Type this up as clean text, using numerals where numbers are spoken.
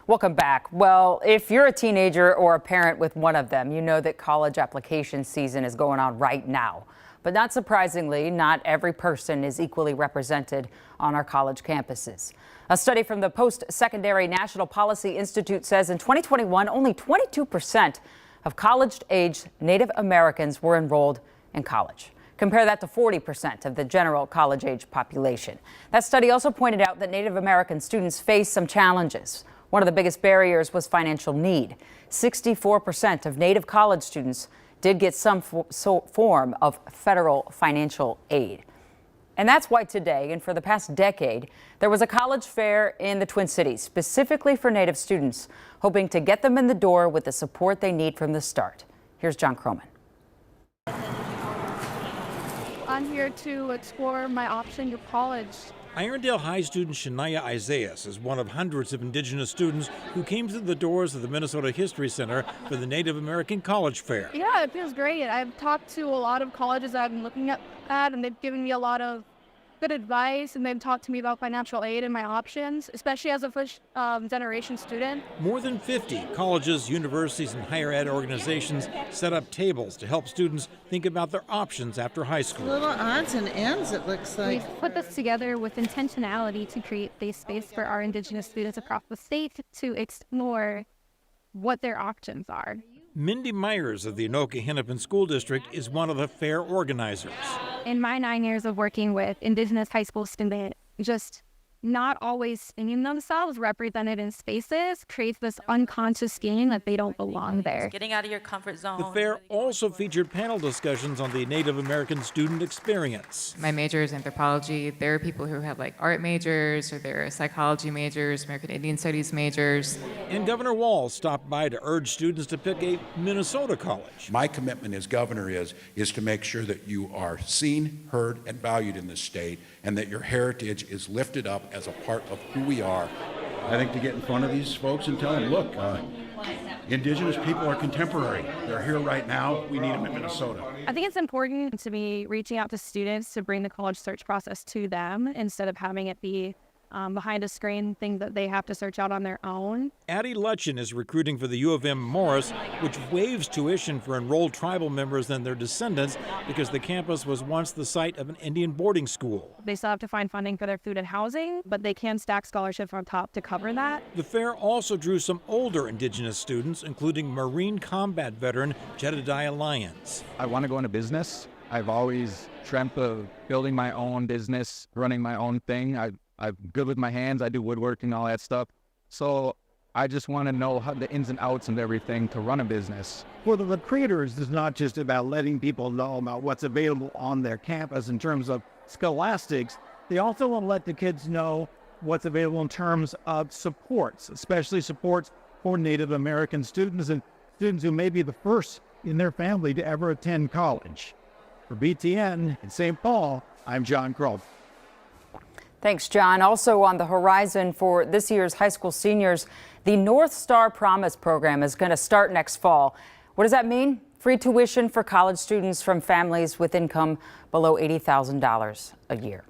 Welcome back. Well, if you're a teenager or a parent with one of them, you know that college application season is going on right now. But not surprisingly, not every person is equally represented on our college campuses. A study from the Post-Secondary National Policy Institute says in 2021, only 22% of college-aged Native Americans were enrolled in college. Compare that to 40% of the general college-age population. That study also pointed out that Native American students face some challenges. One of the biggest barriers was financial need. 64% of Native college students did get some form of federal financial aid. And that's why today, and for the past decade, there was a college fair in the Twin Cities specifically for Native students, hoping to get them in the door with the support they need from the start. Here's John Croman. I'm here to explore my option to college. Irondale High student Shania Isaias is one of hundreds of Indigenous students who came through the doors of the Minnesota History Center for the Native American College Fair. Yeah, it feels great. I've talked to a lot of colleges that I've been looking at, and they've given me a lot of good advice, and they've talked to me about financial aid and my options, especially as a first generation student. More than 50 colleges, universities, and higher ed organizations set up tables to help students think about their options after high school. Little odds and ends, it looks like. We've put this together with intentionality to create a space for our Indigenous students across the state to explore what their options are. Mindy Myers of the Anoka Hennepin School District is one of the fair organizers. In my 9 years of working with Indigenous high school students, just not always seeing themselves represented in spaces creates this unconscious feeling that they don't belong there. Getting out of your comfort zone. The fair also featured panel discussions on the Native American student experience. My major is anthropology. There are people who have like art majors, or there are psychology majors, American Indian Studies majors. And Governor Walz stopped by to urge students to pick a Minnesota college. My commitment as governor is to make sure that you are seen, heard, and valued in this state, and that your heritage is lifted up as a part of who we are. I think to get in front of these folks and tell them, look, Indigenous people are contemporary. They're here right now. We need them in Minnesota. I think it's important to be reaching out to students to bring the college search process to them instead of having it be behind a screen thing that they have to search out on their own. Addie Lutchen is recruiting for the U of M Morris, which waives tuition for enrolled tribal members and their descendants because the campus was once the site of an Indian boarding school. They still have to find funding for their food and housing, but they can stack scholarships on top to cover that. The fair also drew some older Indigenous students, including Marine combat veteran Jedediah Lyons. I want to go into business. I've always dreamt of building my own business, running my own thing. I'm good with my hands. I do woodworking, all that stuff. So I just want to know how the ins and outs and everything to run a business. For the recruiters, it's not just about letting people know about what's available on their campus in terms of scholastics. They also want to let the kids know what's available in terms of supports, especially supports for Native American students and students who may be the first in their family to ever attend college. For BTN in St. Paul, I'm John Crow. Thanks, John. Also on the horizon for this year's high school seniors, the North Star Promise program is going to start next fall. What does that mean? Free tuition for college students from families with income below $80,000 a year.